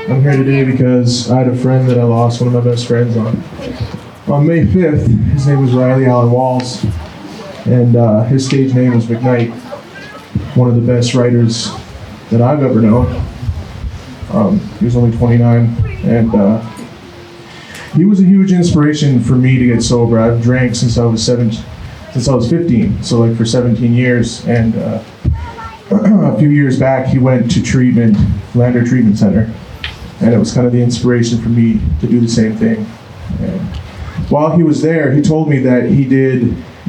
I'm here today because I had a friend that I lost, one of my best friends, on May 5th. His name was Riley Allen Walls, and his stage name was McKnight, one of the best writers that I've ever known. He was only 29, and he was a huge inspiration for me to get sober. I've drank since I was 15, so like for 17 years, and a few years back he went to treatment, Lander Treatment Center, and it was kind of the inspiration for me to do the same thing. And while he was there, he told me that he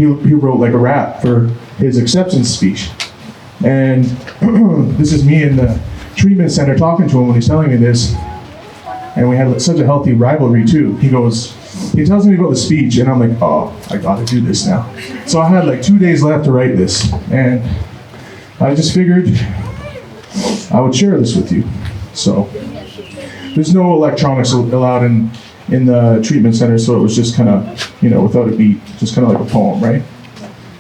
wrote like a rap for his acceptance speech. And this is me in the treatment center talking to him when he's telling me this. And we had such a healthy rivalry too. He tells me about the speech, and I'm like, oh, I gotta do this now. So I had like 2 days left to write this, and I just figured I would share this with you. So there's no electronics allowed in the treatment center, so it was just kind of, without a beat, just kind of like a poem, right?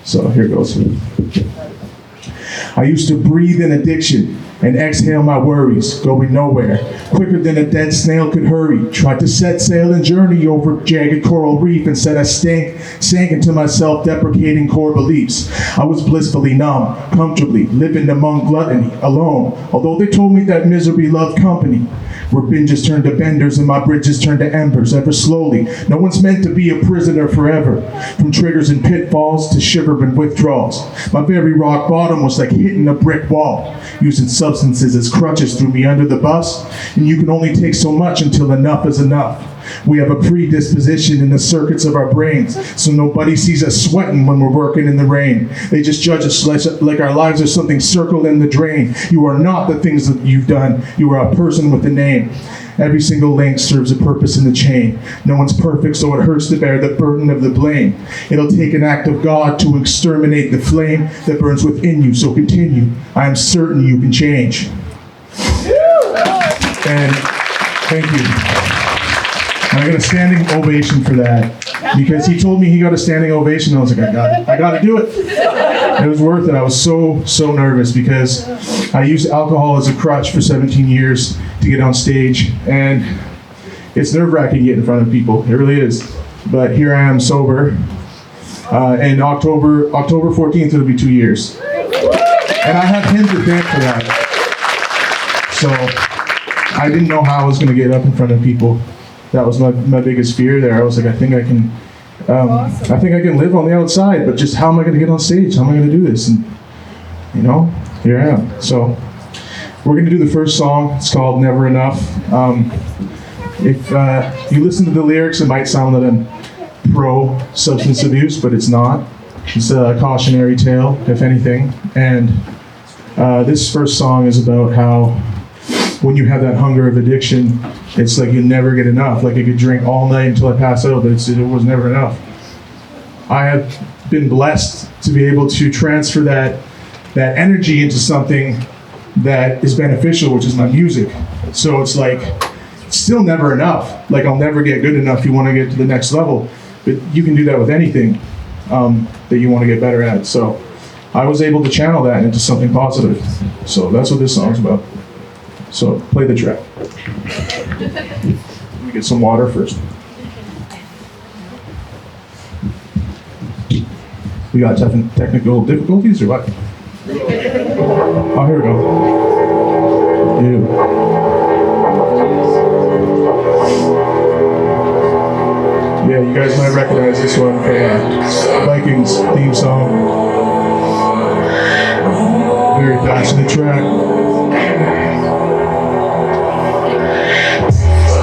So here goes. I used to breathe in addiction and exhale my worries, going nowhere, quicker than a dead snail could hurry. Tried to set sail and journey over jagged coral reef, and said I sank into my self-deprecating core beliefs. I was blissfully numb, comfortably, living among gluttony, alone, although they told me that misery loved company. Where binges turned to benders and my bridges turned to embers, ever slowly. No one's meant to be a prisoner forever. From triggers and pitfalls to shiver and withdrawals. My very rock bottom was like hitting a brick wall. Using substances as crutches threw me under the bus. And you can only take so much until enough is enough. We have a predisposition in the circuits of our brains, so nobody sees us sweating when we're working in the rain. They just judge us like our lives are something circled in the drain. You are not the things that you've done. You are a person with a name. Every single link serves a purpose in the chain. No one's perfect, so it hurts to bear the burden of the blame. It'll take an act of God to exterminate the flame that burns within you, so continue. I am certain you can change. And thank you. And I got a standing ovation for that, because he told me he got a standing ovation. I was like, I got to do it. It was worth it. I was so nervous because I used alcohol as a crutch for 17 years to get on stage, and it's nerve-wracking to get in front of people. It really is. But here I am sober, and October 14th it'll be 2 years, and I have him to thank for that. So I didn't know how I was going to get up in front of people. That was my biggest fear there. I was like, I think I can live on the outside, but just how am I going to get on stage? How am I going to do this? And here I am. So we're going to do the first song. It's called Never Enough. If you listen to the lyrics, it might sound that I'm pro substance abuse, but it's not. It's a cautionary tale, if anything. And this first song is about how when you have that hunger of addiction, it's like you never get enough. Like I could drink all night until I pass out, but it was never enough. I have been blessed to be able to transfer that energy into something that is beneficial, which is my music. So it's like, it's still never enough. Like I'll never get good enough. You want to get to the next level, but you can do that with anything that you want to get better at. So I was able to channel that into something positive. So that's what this song's about. So play the track. Let me get some water first. We got technical difficulties or what? Oh, here we go. Yeah, you guys might recognize this one from Vikings theme song. Very passionate track.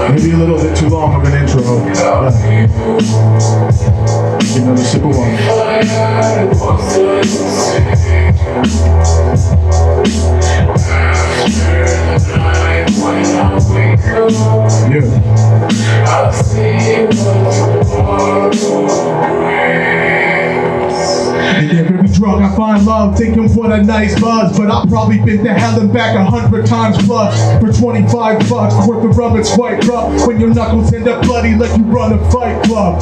Maybe a little bit too long of an intro. Get another sip of wine. Yeah. And you're gonna be drunk dog, I find love, thinking what a nice buzz. But I've probably been to hell and back 100 times plus. For 25 bucks worth of rum, it's quite rough when your knuckles end up bloody like you run a fight club.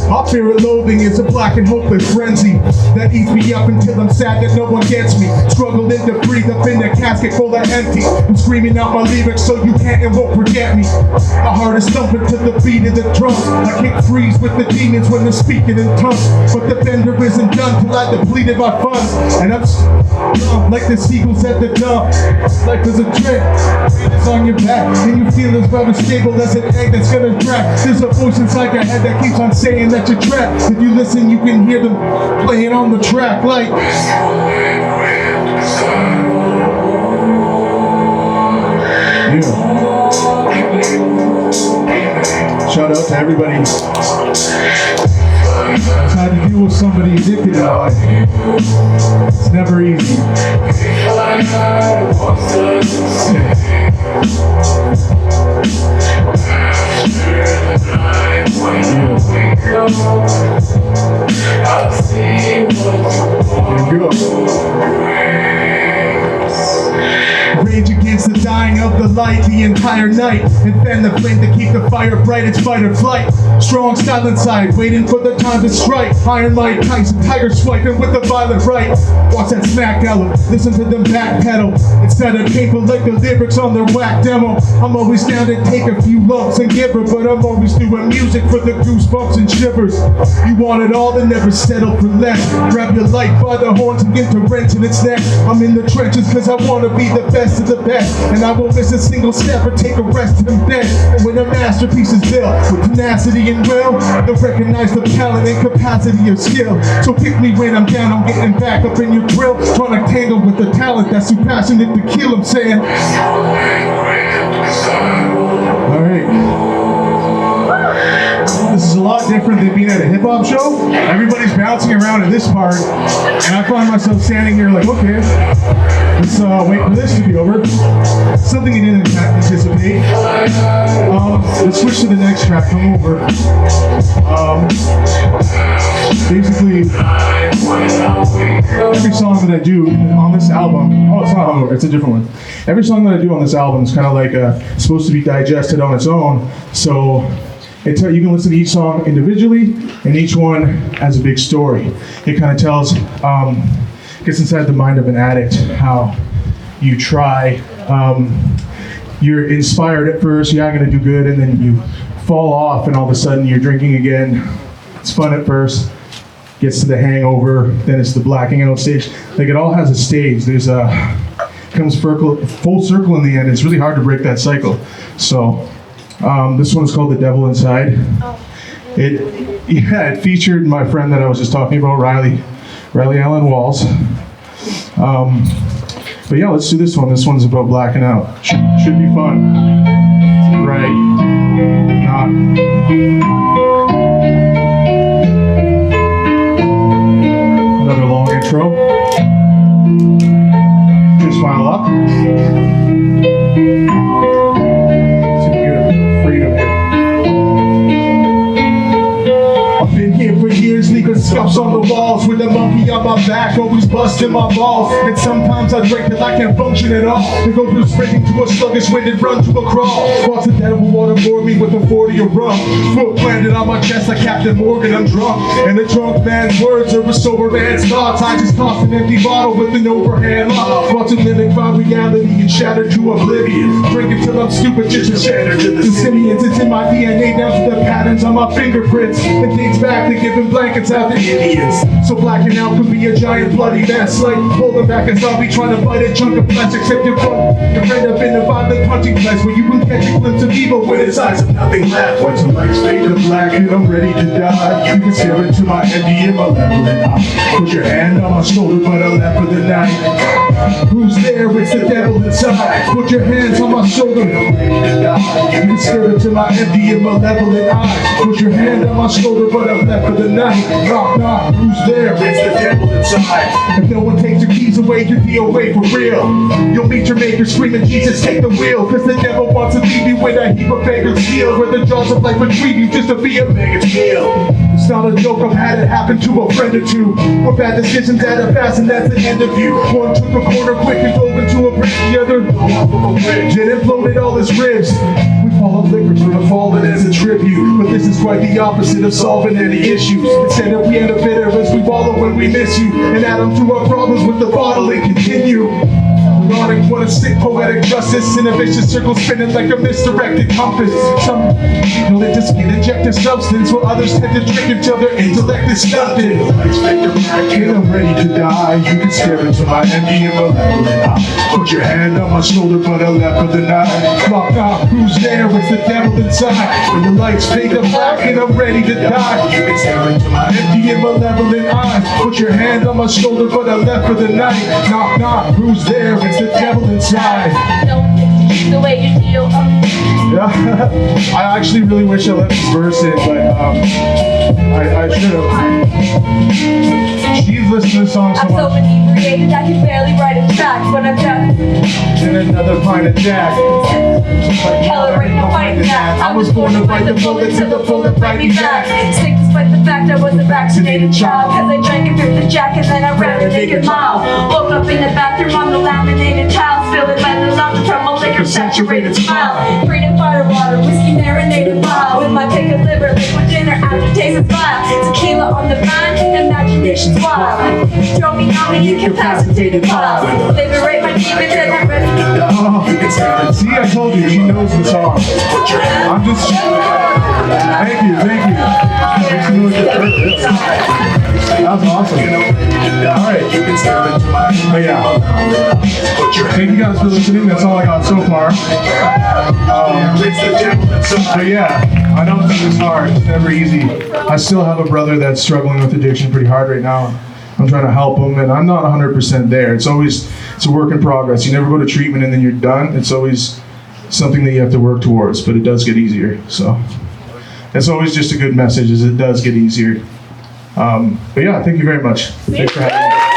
My fear of loathing is a black and hopeless frenzy that eats me up until I'm sad that no one gets me. Struggling to breathe up in a casket full of empty. I'm screaming out my lyrics so you can't and won't forget me. My heart is thumping to the beat of the drums. I can't freeze with the demons when they're speaking in tongues. But the bender isn't done till I depleted my funds. And I'm like the seagulls at the dump. Life is a trick, it's on your back, and you feel as about as stable as an egg that's gonna crack. There's a voice inside your head that keeps on saying that you're trapped. If you listen, you can hear them playing on the track like. Yeah. Shout out to everybody that's had to deal with somebody addicted in life. It's never easy. There you go. Rage against the dying of the light the entire night, and fan the flame to keep the fire bright. It's fight or flight. Strong silent side, waiting for the time to strike. Iron Mike Tyson, tiger swiping with the violent right. Watch that smack album, listen to them backpedal. Instead of paper like the lyrics on their whack demo. I'm always down to take a few lumps and give her, but I'm always doing music for the goosebumps and shivers. You want it all and never settle for less. Grab your life by the horns and get to wrenching its neck. I'm in the trenches cause I wanna be the best of the best, and I won't miss a single step or take a rest in bed. And when a masterpiece is built with tenacity and will, they'll recognize the talent and capacity of skill. So pick me when I'm down, I'm getting back up in your grill, trying to tangle with the talent that's too passionate to kill. I'm saying, all right. This is a lot different than being at a hip hop show. Everybody's bouncing around in this part, and I find myself standing here like, okay, let's wait for this to be over. Something I didn't anticipate. Let's switch to the next track. Come over. Basically, every song that I do on this album, oh, it's not hungover, it's a different one. Every song that I do on this album is kind of like supposed to be digested on its own. So you can listen to each song individually, and each one has a big story. It kind of tells, gets inside the mind of an addict, how you try, you're inspired at first, yeah, I'm gonna do good, and then you fall off, and all of a sudden you're drinking again. It's fun at first, gets to the hangover, then it's the blacking out stage. Like, it all has a stage. There's comes full circle in the end. It's really hard to break that cycle. So, this one's called The Devil Inside. It featured my friend that I was just talking about, Riley Allen Walls. But yeah, let's do this one. This one's about blacking out. Should be fun. Right. Not. Another long intro. Just smile up. Leaving scuffs on the walls with a monkey on my back, always busting my balls. And sometimes I drink till I can't function at all. And go from sprinting to a sluggish wind and run to a crawl. Watch the devil waterboard me with a 40 of rum. Foot planted on my chest like Captain Morgan, I'm drunk. And a drunk man's words are a sober man's thoughts. I just tossed an empty bottle with an overhand lock. Watch it mimic my reality and shatter to oblivion. Drink until I'm stupid, just to shatter to the simians. It's in my DNA down to the patterns on my fingerprints. It dates back to giving blankets out to Indians. So blacking out could be a giant bloody mess, like holding back a zombie trying to bite a chunk of flesh. Except you're end up in a violent hunting place where you can catch a glimpse of evil with its eyes of nothing left. Once the lights fade to black and I'm ready to die, you can stare into my empty and malevolent eye. Put your hand on my shoulder, but I left for the night. Who's there? It's the devil inside. Put your hands on my shoulder, and I'm ready to die. You can stare into my empty and malevolent eyes. Put your hand on my shoulder, but I left for the night. Knock, knock, who's there? It's the devil inside. If no one takes your keys away, you're DOA for real. You'll meet your maker screaming, Jesus, take the wheel. Cause the devil wants to leave you with a heap of beggar's steel, where the jaws of life retrieve you just to be a beggar's meal. It's not a joke, I've had it happen to a friend or two. Where bad decisions add up fast and that's the end of you. One took a corner quick and dove into a bridge, the other off of a bridge and imploded all his ribs. We follow liquor for the fallen as a tribute, but this is quite the opposite of solving any issues. Instead of we end up bitter as we wallow when we miss you, and add them to our problems with the bottle and continue. Ironic, what a sick poetic justice in a vicious circle spinning like a misdirected compass. Some people that just get injected substance, while others tend to drink until their intellect is stunted. And I'm ready to die. You can stare into my empty and malevolent eye. Put your hand on my shoulder, but I left for the night. Knock, knock, who's there? It's the devil inside. When the lights fade to black and I'm ready to die. You can stare into my empty and malevolent eyes. Put your hand on my shoulder, but I left for the night. Knock, knock, who's there? It's the devil inside. No one takes the way you feel. Yeah, I actually really wish I left this verse in, but I should have. She's listened to the song so I'm so much. inebriated I can barely write a track, but I've done And another pint of Jack. celebrating a fight that I was born to bite the bullet till the bullet bite me back. Sick despite the fact I was a vaccinated child, cause I drank and ripped the jack and then I ran a naked mile. Woke up in the bathroom on the laminated tiles, feeling by the laughter from a liquor saturated smile. Freedom fire water, whiskey marinated vial, with my pick of liver, liquid dinner, aftertaste is vile. Tequila on the vine, imagination's wild. Throw me on the incapacitated pile. Liberate my demons and I'm ready to go. Oh, see, I told you, she knows the song. I'm just. Thank you. That was awesome. Alright. But yeah. Thank you guys for listening. That's all I got so far. But yeah, I know this is hard. It's never easy. I still have a brother that's struggling with addiction pretty hard right now. I'm trying to help him, and I'm not 100% there. It's a work in progress. You never go to treatment and then you're done. It's always something that you have to work towards, but it does get easier. So that's always just a good message, is it does get easier. But yeah, thank you very much. Thanks for having me.